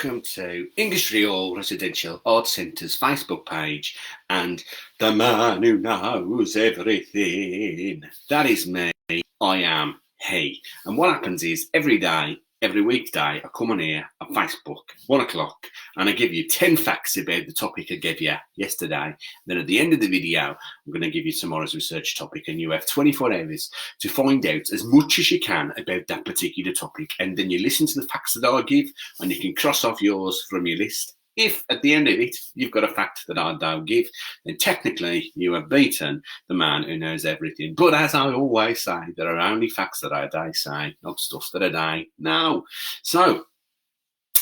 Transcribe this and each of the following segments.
welcome to English Real Residential Art Centre's Facebook page and the man who knows everything. That is me. I am he. And what happens is every day, every weekday, I come on here on Facebook, 1 o'clock, and I give you 10 facts about the topic I gave you yesterday. Then at the end of the video, I'm going to give you tomorrow's research topic, and you have 24 hours to find out as much as you can about that particular topic. And then you listen to the facts that I give, and you can cross off yours from your list. If at the end of it, you've got a fact that I don't give, then technically you have beaten the man who knows everything. But as I always say, there are only facts that I say, not stuff that I don't know. So,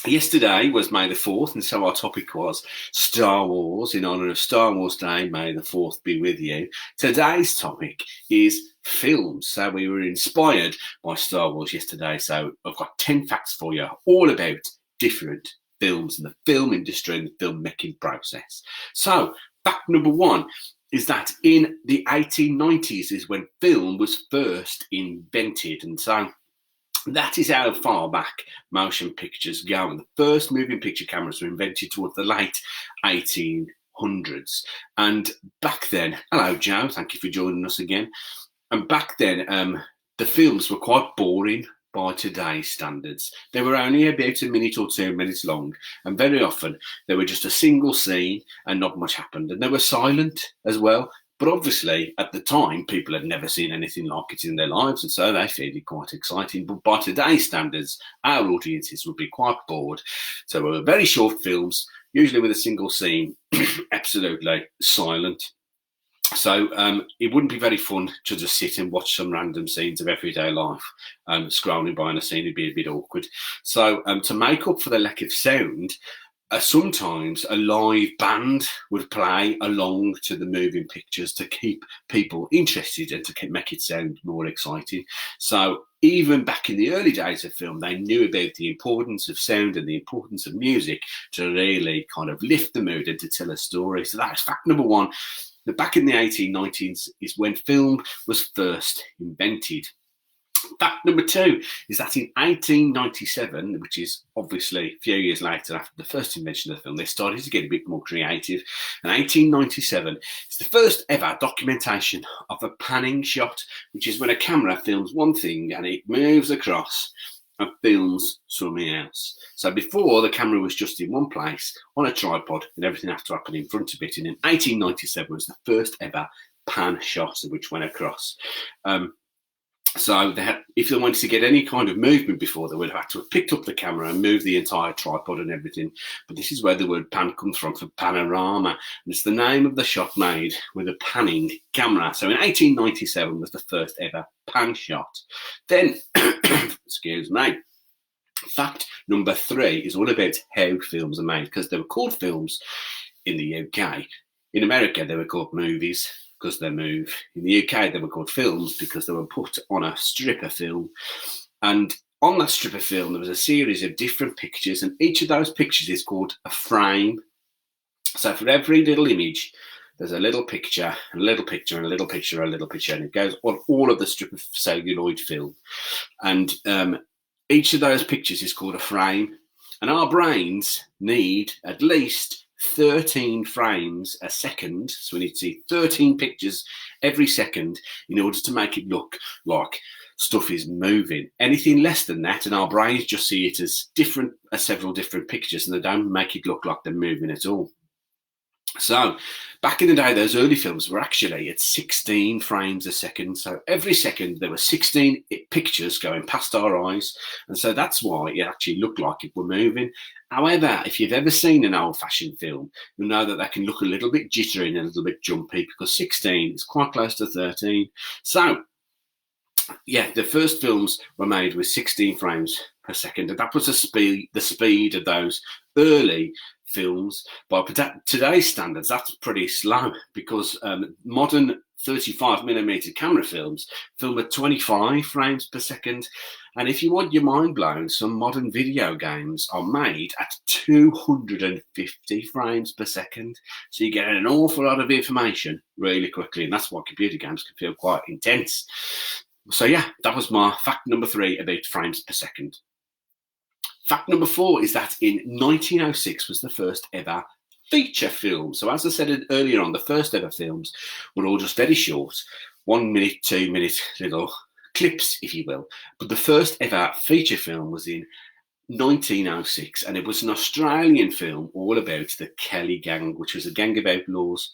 yesterday was May the 4th, and so our topic was Star Wars. In honour of Star Wars Day, May the 4th be with you. Today's topic is films. So we were inspired by Star Wars yesterday. So I've got 10 facts for you, all about different films and the film industry and the film making process. So fact number 1 is that in the 1890s is when film was first invented. And so that is how far back motion pictures go. And the first moving picture cameras were invented towards the late 1800s. And back then, hello Joe, thank you for joining us again. And back then, the films were quite boring by today's standards. They were only about a minute or 2 minutes long, and very often they were just a single scene and not much happened. And they were silent as well. But obviously, at the time, people had never seen anything like it in their lives, and so they found it quite exciting. But by today's standards, our audiences would be quite bored. So they were very short films, usually with a single scene, absolutely silent. So it wouldn't be very fun to just sit and watch some random scenes of everyday life. Scrolling by on a scene would be a bit awkward. So to make up for the lack of sound, sometimes a live band would play along to the moving pictures to keep people interested and to make it sound more exciting. So even back in the early days of film, they knew about the importance of sound and the importance of music to really kind of lift the mood and to tell a story. So that's fact number 1. Back in the 1890s is when film was first invented. Fact number 2 is that in 1897, which is obviously a few years later after the first invention of the film, they started to get a bit more creative. And 1897 is the first ever documentation of a panning shot, which is when a camera films one thing and it moves across and films something else. So before, the camera was just in one place on a tripod and everything had to happen in front of it. And in 1897 was the first ever pan shot which went across. So if they wanted to get any kind of movement before, they would have had to have picked up the camera and moved the entire tripod and everything. But this is where the word pan comes from, for panorama. And it's the name of the shot made with a panning camera. So in 1897 was the first ever pan shot. Then, excuse me, fact number 3 is all about how films are made, because they were called films in the UK. In America, they were called movies, because they move. In the UK, they were called films because they were put on a strip of film. And on that strip of film, there was a series of different pictures, and each of those pictures is called a frame. So for every little image, there's a little picture, and a little picture, and a little picture, and a little picture, and it goes on all of the strip of celluloid film. And each of those pictures is called a frame. And our brains need at least 13 frames a second, so we need to see 13 pictures every second in order to make it look like stuff is moving. Anything less than that, and our brains just see it as several different pictures, and they don't make it look like they're moving at all. So back in the day, those early films were actually at 16 frames a second. So every second there were 16 pictures going past our eyes. And so that's why it actually looked like it were moving. However, if you've ever seen an old-fashioned film, you'll know that they can look a little bit jittery and a little bit jumpy, because 16 is quite close to 13. So yeah, the first films were made with 16 frames per second, and that was the speed of those early films. By today's standards, that's pretty slow, because modern 35mm camera films film at 25 frames per second. And if you want your mind blown, some modern video games are made at 250 frames per second. So you get an awful lot of information really quickly, and that's why computer games can feel quite intense. So yeah, that was my fact number 3 about frames per second. Fact number 4 is that in 1906 was the first ever feature film. So as I said earlier on, the first ever films were all just very short, 1 minute, 2 minute little clips, if you will. But the first ever feature film was in 1906, and it was an Australian film all about the Kelly Gang, which was a gang of outlaws.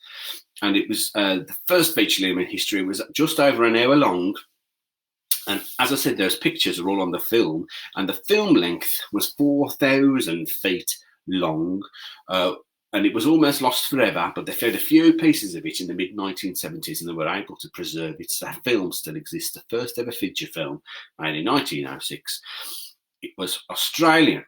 And it was the first feature film in history. It was just over an hour long. And as I said, those pictures are all on the film, and the film length was 4,000 feet long. And it was almost lost forever, but they found a few pieces of it in the mid-1970s and they were able to preserve it. So that film still exists, the first ever feature film made in 1906. It was Australian.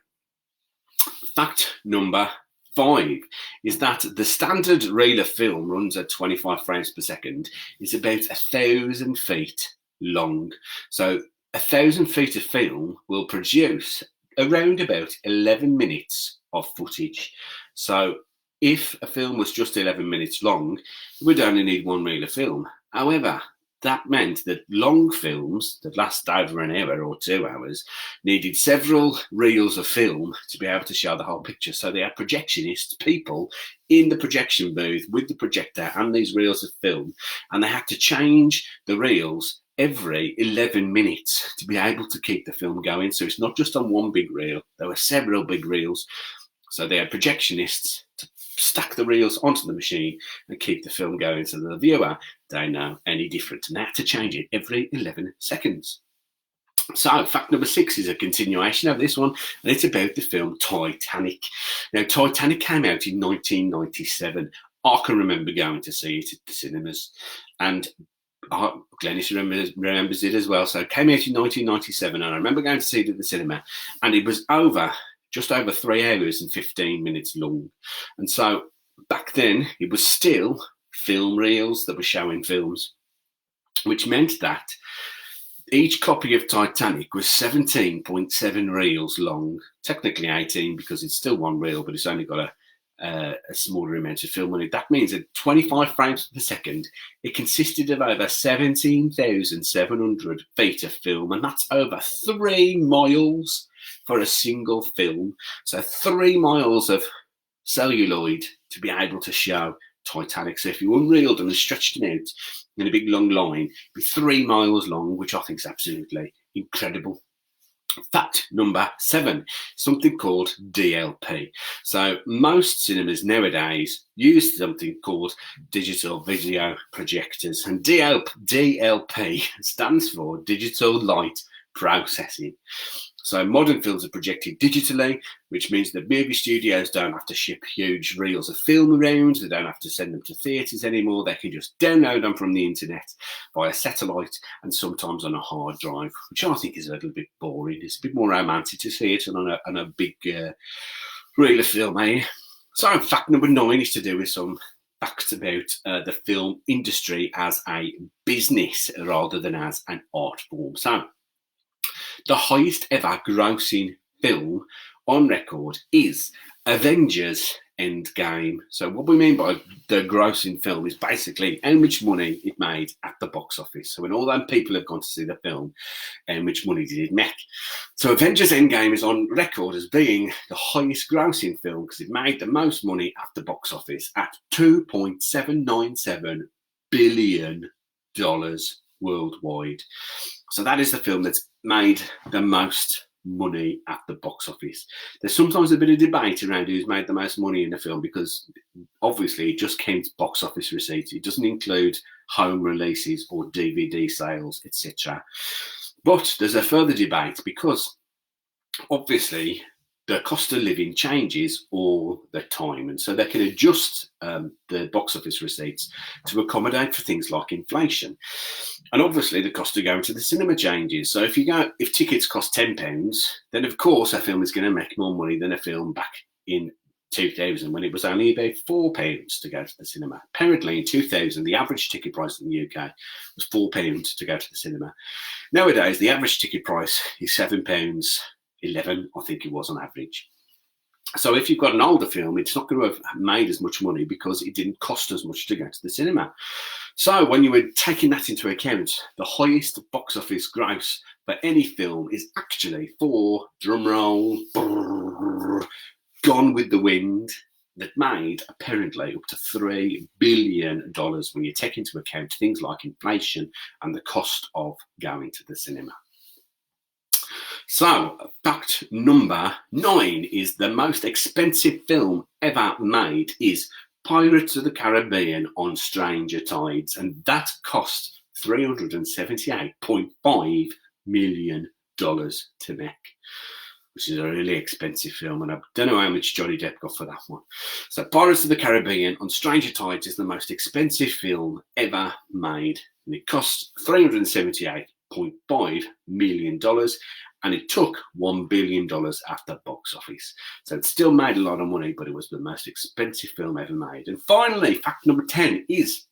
Fact number 5 is that the standard reel of film runs at 25 frames per second. It's about 1,000 feet long. So 1,000 feet of film will produce around about 11 minutes of footage. So if a film was just 11 minutes long, it would only need one reel of film. However, that meant that long films that last over an hour or 2 hours needed several reels of film to be able to show the whole picture. So they had projectionists, people in the projection booth with the projector and these reels of film, and they had to change the reels every 11 minutes to be able to keep the film going. So it's not just on one big reel, there were several big reels. So they had projectionists to stack the reels onto the machine and keep the film going so that the viewer don't know any different. And they had to change it every 11 seconds. So fact number 6 is a continuation of this one, and it's about the film Titanic. Now, Titanic came out in 1997. I can remember going to see it at the cinemas, and Glennis remembers it as well. So it came out in 1997, and I remember going to see it at the cinema, and it was just over 3 hours and 15 minutes long. And so back then, it was still film reels that were showing films, which meant that each copy of Titanic was 17.7 reels long. Technically 18 because it's still one reel, but it's only got a smaller amount of film on it. That means at 25 frames per second, it consisted of over 17,700 feet of film, and that's over 3 miles for a single film. So 3 miles of celluloid to be able to show Titanic. So if you unreeled and stretched it out in a big long line, it'd be 3 miles long, which I think is absolutely incredible. Fact number 7, something called DLP. So most cinemas nowadays use something called digital video projectors, and DLP stands for digital light processing. So modern films are projected digitally, which means that movie studios don't have to ship huge reels of film around. They don't have to send them to theatres anymore. They can just download them from the internet via satellite and sometimes on a hard drive, which I think is a little bit boring. It's a bit more romantic to see it on a big reel of film, eh? So fact number 9 is to do with some facts about the film industry as a business rather than as an art form. So the highest ever grossing film on record is Avengers Endgame. So what we mean by the grossing film is basically how much money it made at the box office. So when all them people have gone to see the film, how much money did it make? So Avengers Endgame is on record as being the highest grossing film because it made the most money at the box office at $2.797 billion worldwide. So that is the film that's made the most money at the box office. There's sometimes a bit of debate around who's made the most money in the film because obviously it just counts box office receipts. It doesn't include home releases or DVD sales, etc. But there's a further debate because obviously the cost of living changes all the time, and so they can adjust the box office receipts to accommodate for things like inflation. And obviously the cost of going to the cinema changes. So if tickets cost £10, then of course a film is going to make more money than a film back in 2000 when it was only about £4 to go to the cinema. Apparently in 2000 the average ticket price in the UK was £4 to go to the cinema. Nowadays the average ticket price is £7.11, I think it was on average. So if you've got an older film, it's not going to have made as much money because it didn't cost as much to go to the cinema. So when you were taking that into account, the highest box office gross for any film is actually for, drumroll, Gone with the Wind, that made apparently up to $3 billion when you take into account things like inflation and the cost of going to the cinema. So, fact number 9 is the most expensive film ever made is Pirates of the Caribbean on Stranger Tides, and that cost $378.5 million to make, which is a really expensive film, and I don't know how much Johnny Depp got for that one. So Pirates of the Caribbean on Stranger Tides is the most expensive film ever made, and it cost $378.5 million, and it took $1 billion at the box office. So it still made a lot of money, but it was the most expensive film ever made. And finally, fact number 10 is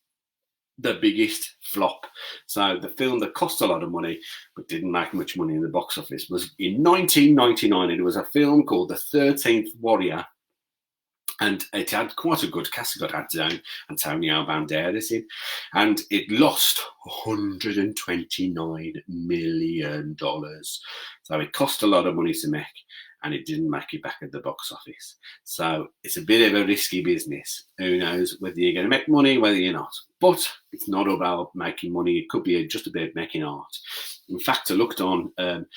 the biggest flop. So the film that cost a lot of money but didn't make much money in the box office was in 1999. It was a film called The 13th Warrior, and it had quite a good cast. It had Antonio Banderas in, and it lost $129 million. So it cost a lot of money to make, and it didn't make it back at the box office. So it's a bit of a risky business. Who knows whether you're going to make money, whether you're not. But it's not about making money. It could be just about making art. In fact, I looked on the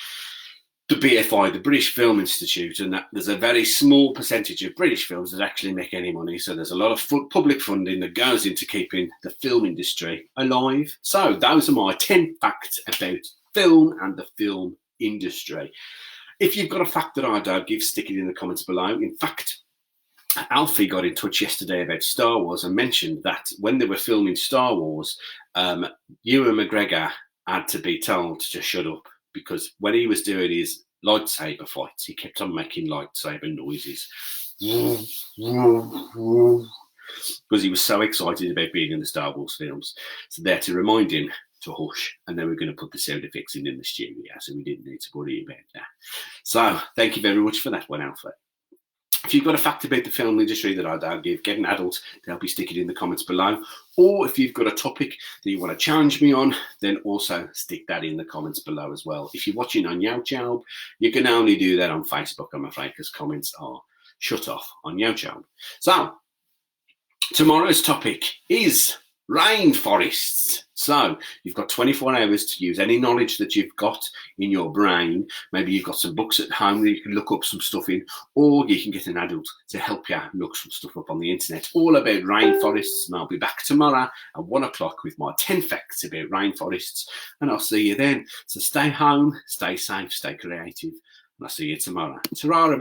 BFI, the British Film Institute, and that there's a very small percentage of British films that actually make any money. So there's a lot of public funding that goes into keeping the film industry alive. So those are my 10 facts about film and the film industry. If you've got a fact that I don't give, stick it in the comments below. In fact, Alfie got in touch yesterday about Star Wars and mentioned that when they were filming Star Wars, Ewan McGregor had to be told to shut up, because when he was doing his lightsaber fights, he kept on making lightsaber noises because he was so excited about being in the Star Wars films. So they had to remind him to hush, and they were going to put the sound effects in the studio, so we didn't need to worry about that. So thank you very much for that one, Alfred. If you've got a fact about the film industry that I don't give, get an adult to help you, stick it in the comments below. Or if you've got a topic that you want to challenge me on, then also stick that in the comments below as well. If you're watching on YouTube, you can only do that on Facebook, I'm afraid, because comments are shut off on YouTube. So tomorrow's topic is rainforests. So you've got 24 hours to use any knowledge that you've got in your brain. Maybe you've got some books at home that you can look up some stuff in, or you can get an adult to help you look some stuff up on the internet all about rainforests. And I'll be back tomorrow at 1 o'clock with my 10 facts about rainforests, and I'll see you then. So stay home, stay safe, stay creative, and I'll see you tomorrow. Ta-ra,